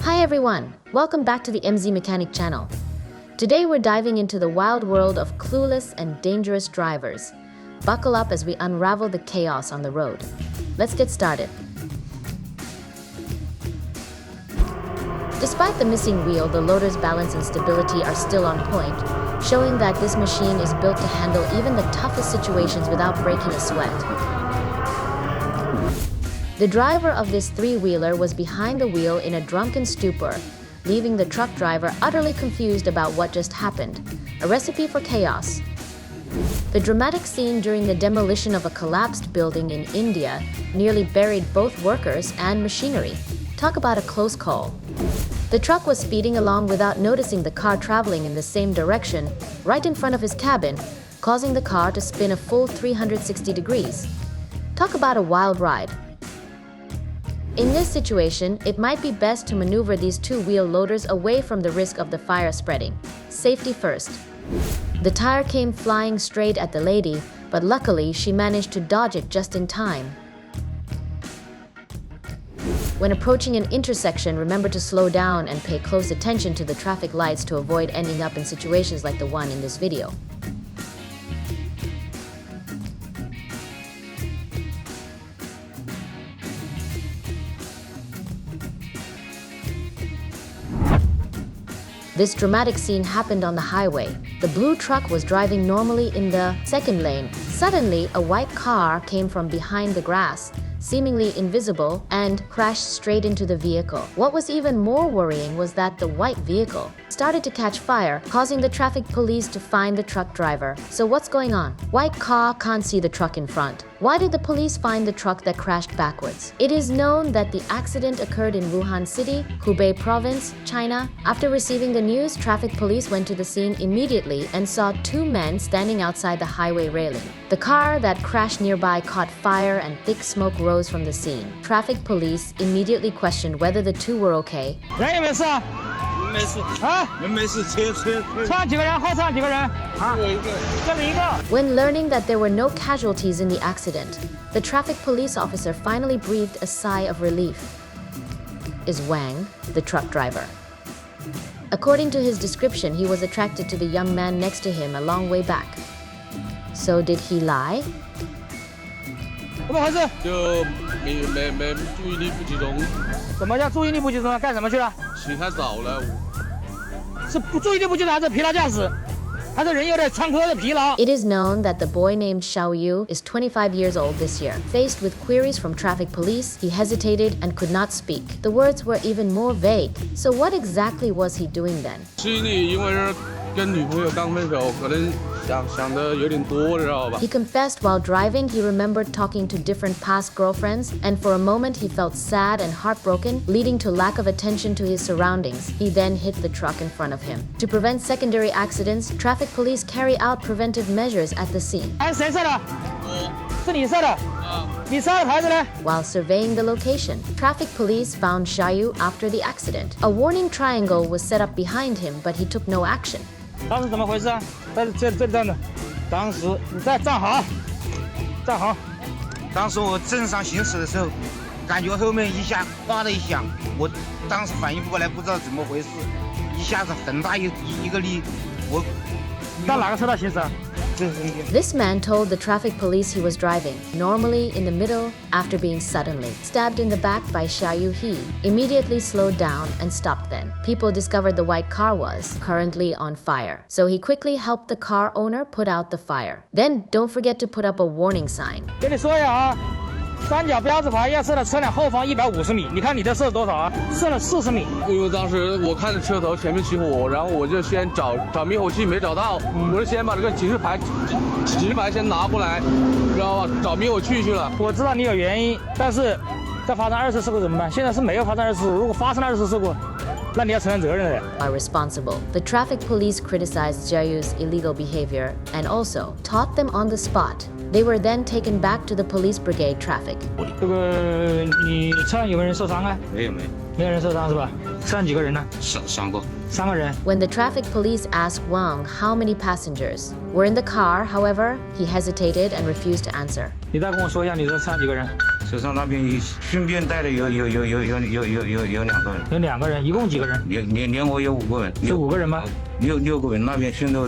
Hi everyone, welcome back to the MZ Mechanic channel. Today we're diving into the wild world of clueless and dangerous drivers. Buckle up as we unravel the chaos on the road. Let's get started. Despite the missing wheel, the loader's balance and stability are still on point, showing that this machine is built to handle even the toughest situations without breaking a sweat. The driver of this three-wheeler was behind the wheel in a drunken stupor, leaving the truck driver utterly confused about what just happened. A recipe for chaos. The dramatic scene during the demolition of a collapsed building in India nearly buried both workers and machinery. Talk about a close call. The truck was speeding along without noticing the car traveling in the same direction, right in front of his cabin, causing the car to spin a full 360 degrees. Talk about a wild ride. In this situation, it might be best to maneuver these two-wheel loaders away from the risk of the fire spreading. Safety first. The tire came flying straight at the lady, but luckily she managed to dodge it just in time. When approaching an intersection, remember to slow down and pay close attention to the traffic lights to avoid ending up in situations like the one in this video. This dramatic scene happened on the highway. The blue truck was driving normally in the second lane. Suddenly, a white car came from behind the grass, seemingly invisible, and crashed straight into the vehicle. What was even more worrying was that the white vehicle started to catch fire, causing the traffic police to find the truck driver. So what's going on? White car can't see the truck in front. Why did the police find the truck that crashed backwards? It is known that the accident occurred in Wuhan City, Hubei Province, China. After receiving the news, traffic police went to the scene immediately and saw two men standing outside the highway railing. The car that crashed nearby caught fire and thick smoke rose from the scene. Traffic police immediately questioned whether the two were okay. When learning that there were no casualties in the accident, the traffic police officer finally breathed a sigh of relief. Is Wang, the truck driver. According to his description, he was attracted to the young man next to him a long way back. So did he lie? 怎么回事？就没注意力不集中。怎么叫注意力不集中啊？干什么去了？起太早了。是不注意力不集中还是疲劳驾驶？还是人有点仓促的疲劳？ It is known that the boy named Xiao Yu is 25 years old this year. Faced with queries from traffic police, he hesitated and could not speak. The words were even more vague. So what exactly was he doing then? 心里因为是跟女朋友刚分手，可能想的有点多，知道吧？ He confessed while driving he remembered talking to different past girlfriends, and for a moment he felt sad and heartbroken, leading to lack of attention to his surroundings. He then hit the truck in front of him. To prevent secondary accidents, traffic police carry out preventive measures at the scene. 谁射的？是你射的。你射的牌子呢？ While surveying the location, traffic police found Xiaoyu after the accident. A warning triangle was set up behind him, but he took no action. 当时怎么回事啊？在这里站着。当时你再站好，站好。当时我正常行驶的时候，感觉后面一下哗的一响，我当时反应不过来，不知道怎么回事，一下子很大一个力，我。到哪个车道行驶啊？ This man told the traffic police he was driving, normally in the middle, after being suddenly stabbed in the back by Xiaoyu He, immediately slowed down and stopped then. People discovered the white car was currently on fire, so he quickly helped the car owner put out the fire. Then don't forget to put up a warning sign. 跟你说一下啊，三角标志牌要设到车辆后方150米，你看你这设了多少啊？设了40米。因为当时我看着车头前面起火，然后我就先找灭火器，没找到，我就先把这个警示牌先拿过来，知道吧？找灭火器去了。我知道你有原因，但是再发生2次事故怎么办？现在是没有发生2次事故，如果发生2次事故，那你要承担责任的。 Are responsible. The traffic police criticized Xiaoyu's illegal behavior and also taught them on the spot. They were then taken back to the police brigade traffic. 这个你车上有没有人受伤啊？没有，没有人受伤是吧？车上几个人呢？3个。3个人。 When the traffic police asked Wang how many passengers were in the car, however, he hesitated and refused to answer. 你再跟我说一下，你这车上几个人车上那边顺便带的有2个人。有2个人，一共几个人？连我有5个人。是5个人吗？6个人，那边现在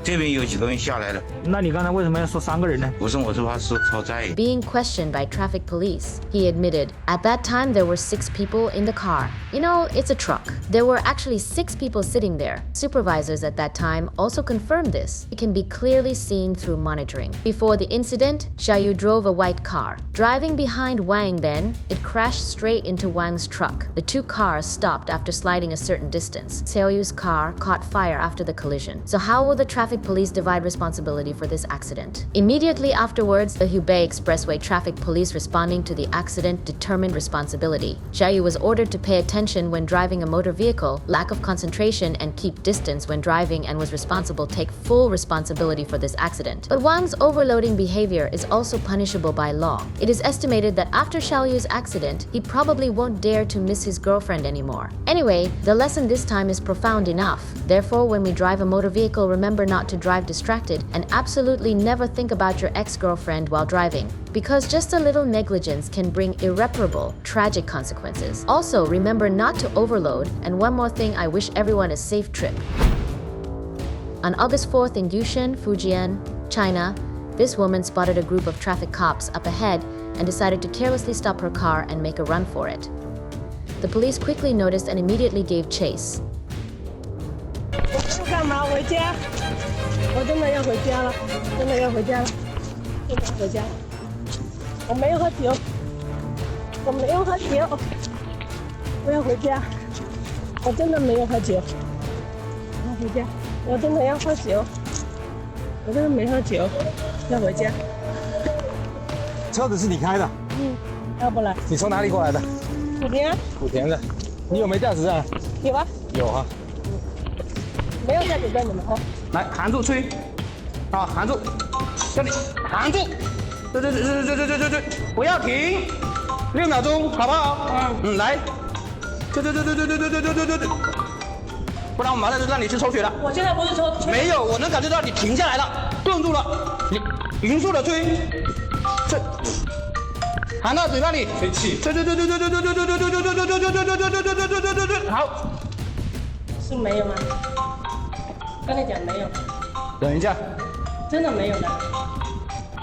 这边有几个人下来了。那你刚才为什么要说3个人呢？不是，我是怕是超载。Being questioned by traffic police, he admitted, at that time there were 6 people in the car. You know, it's a truck. There were actually 6 people sitting there. Supervisors at that time also confirmed this. It can be clearly seen through monitoring. Before the incident, Xiaoyu drove a white car. Driving behind Wang then, it crashed straight into Wang's truck. The 2 cars stopped after sliding a certain distance. Xiaoyu's car caught fire after the collision. So how will the traffic police divide responsibility for this accident? Immediately afterwards, the Hubei Expressway traffic police responding to the accident determined responsibility. Xiaoyu was ordered to pay attention when driving a motor vehicle, lack of concentration, and keep distance when driving, and was responsible to take full responsibility for this accident. But Wang's overloading behavior is also punishable by law. It is estimated that after Xiaoyu's accident, he probably won't dare to miss his girlfriend anymore. Anyway, the lesson this time is profound enough. Therefore, when we drive a motor vehicle, remember not to drive distracted and absolutely never think about your ex-girlfriend while driving, because just a little negligence can bring irreparable, tragic consequences. Also, remember not to overload, and one more thing, I wish everyone a safe trip. On August 4th in Yushan, Fujian, China, this woman spotted a group of traffic cops up ahead and decided to carelessly stop her car and make a run for it. The police quickly noticed and immediately gave chase. 干嘛？回家。我真的要回家了，真的要回家了，真的要回家了。我没有喝酒，我没有喝酒，我要回家。我真的没有喝酒，我要回家。我真的要喝酒，我真的没喝酒，要回家。车子是你开的？要不然你从哪里过来的？莆田啊？莆田的。你有没驾驶证？有啊。有啊。没有驾驶证怎么喝？来，含住吹，啊，含住，这里含住，对，不要停，6秒钟，好不好？来，对，不然我马上就让你去抽血了。我现在不是说没有，我能感觉到你停下来了，顿住了，你匀速的吹，吹，含到嘴巴里，吹气，对，好，是没有吗？跟你讲没有，等一下，真的没有的，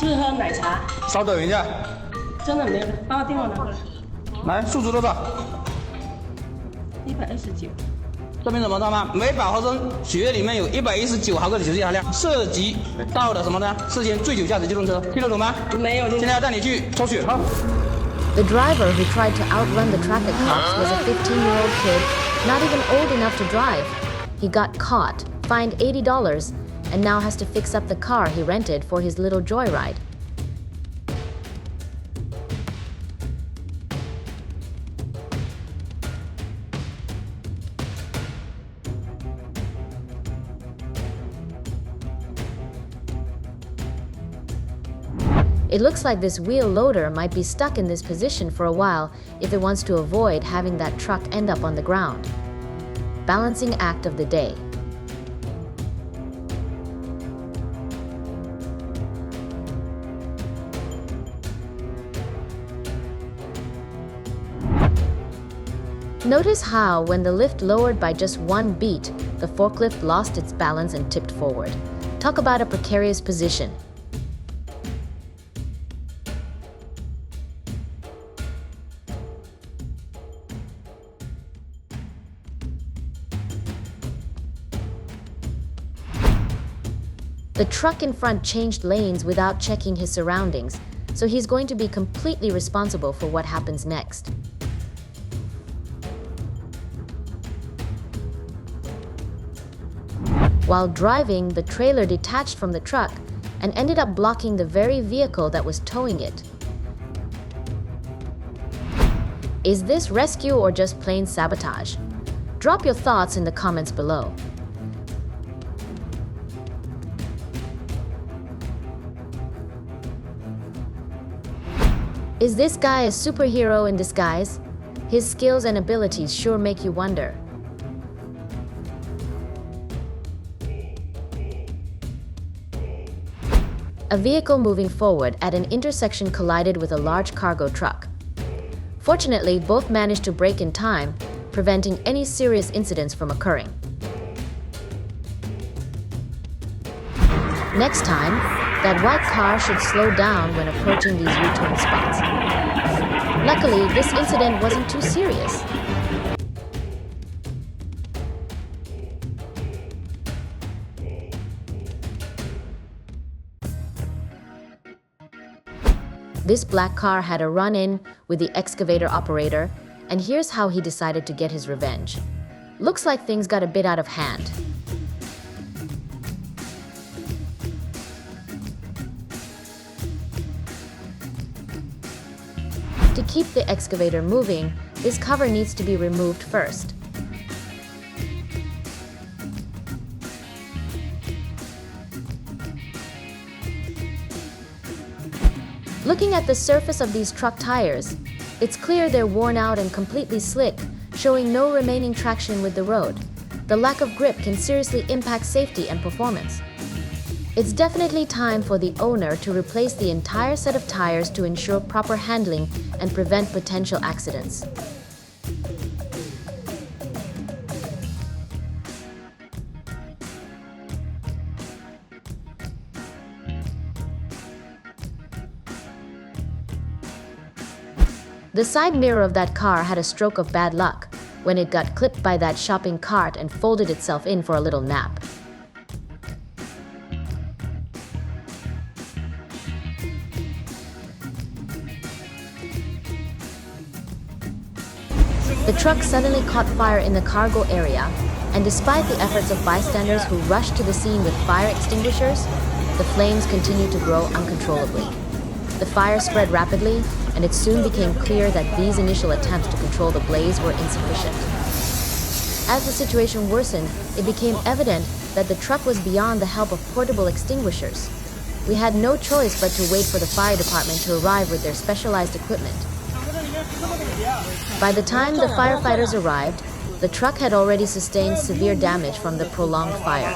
就是喝奶茶，稍等一下，真的没有的，把我电话拿过来。来，数值多少？129。这边怎么知道吗？每100毫升血液里面有119毫克的酒精含量，涉及到了什么呢？事先醉酒驾驶机动车，听得懂吗？没有。现在要带你去抽血，好。The driver who tried to outrun the traffic cops was a 15-year-old kid, not even old enough to drive. He got caught, fined $80, and now has to fix up the car he rented for his little joyride. It looks like this wheel loader might be stuck in this position for a while if it wants to avoid having that truck end up on the ground. Balancing act of the day. Notice how, when the lift lowered by just one beat, the forklift lost its balance and tipped forward. Talk about a precarious position. The truck in front changed lanes without checking his surroundings, so he's going to be completely responsible for what happens next. While driving, the trailer detached from the truck and ended up blocking the very vehicle that was towing it. Is this rescue or just plain sabotage? Drop your thoughts in the comments below. Is this guy a superhero in disguise? His skills and abilities sure make you wonder. A vehicle moving forward at an intersection collided with a large cargo truck. Fortunately, both managed to brake in time, preventing any serious incidents from occurring. Next time, that white car should slow down when approaching these U-turn spots. Luckily, this incident wasn't too serious. This black car had a run-in with the excavator operator, and here's how he decided to get his revenge. Looks like things got a bit out of hand. To keep the excavator moving, this cover needs to be removed first. Looking at the surface of these truck tires, it's clear they're worn out and completely slick, showing no remaining traction with the road. The lack of grip can seriously impact safety and performance. It's definitely time for the owner to replace the entire set of tires to ensure proper handling and prevent potential accidents. The side mirror of that car had a stroke of bad luck when it got clipped by that shopping cart and folded itself in for a little nap. The truck suddenly caught fire in the cargo area, and despite the efforts of bystanders who rushed to the scene with fire extinguishers, the flames continued to grow uncontrollably. The fire spread rapidly, and it soon became clear that these initial attempts to control the blaze were insufficient. As the situation worsened, it became evident that the truck was beyond the help of portable extinguishers. We had no choice but to wait for the fire department to arrive with their specialized equipment. By the time the firefighters arrived, the truck had already sustained severe damage from the prolonged fire.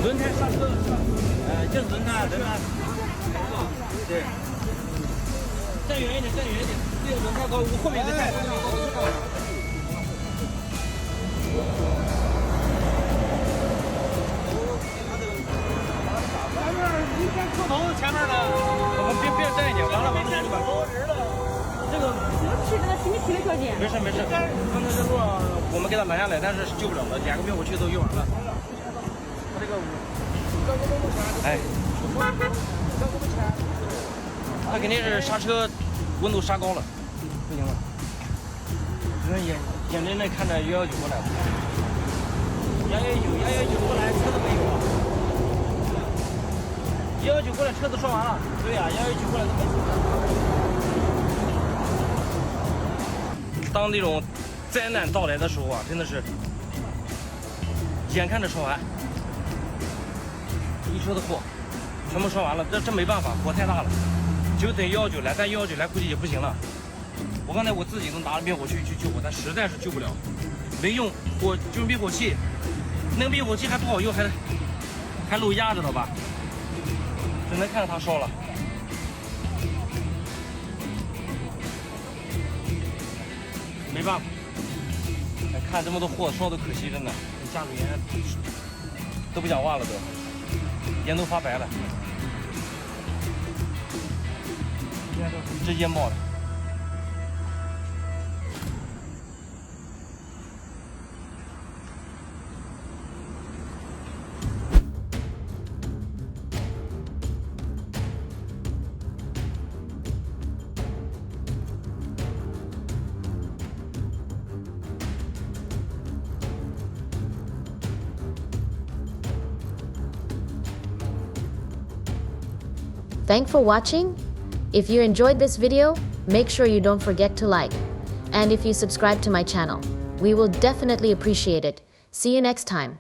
轮胎刹车，就是轮胎，对，站远一点，这个轮胎高，后面的太高。你先出头前面的，我们别站一点，完了就把这个去那个新区的条件。没事，刚才这路我们给他拦下来，但是救不了了，连个灭火器都用完了。他这个，哎，他肯定是刹车温度刹高了，不行了。你看眼睁睁看着119过来了，119过来车都没有。119过来车都刷完了，对呀，119过来都没车。当那种灾难到来的时候啊，真的是眼看着刷完，一车的货全部刷完了，这没办法，火太大了，就等119来，但119来估计也不行了。我刚才我自己都拿了灭火器去救火，但实在是救不了，没用火就是灭火器，那个灭火器还不好用，还漏压知道吧？只能看着它烧了。没办法，看这么多货烧的可惜，真的，驾驶员都不讲话了，都烟都发白了，这烟冒的。Thanks for watching. If you enjoyed this video, make sure you don't forget to like. And if you subscribe to my channel, we will definitely appreciate it. See you next time.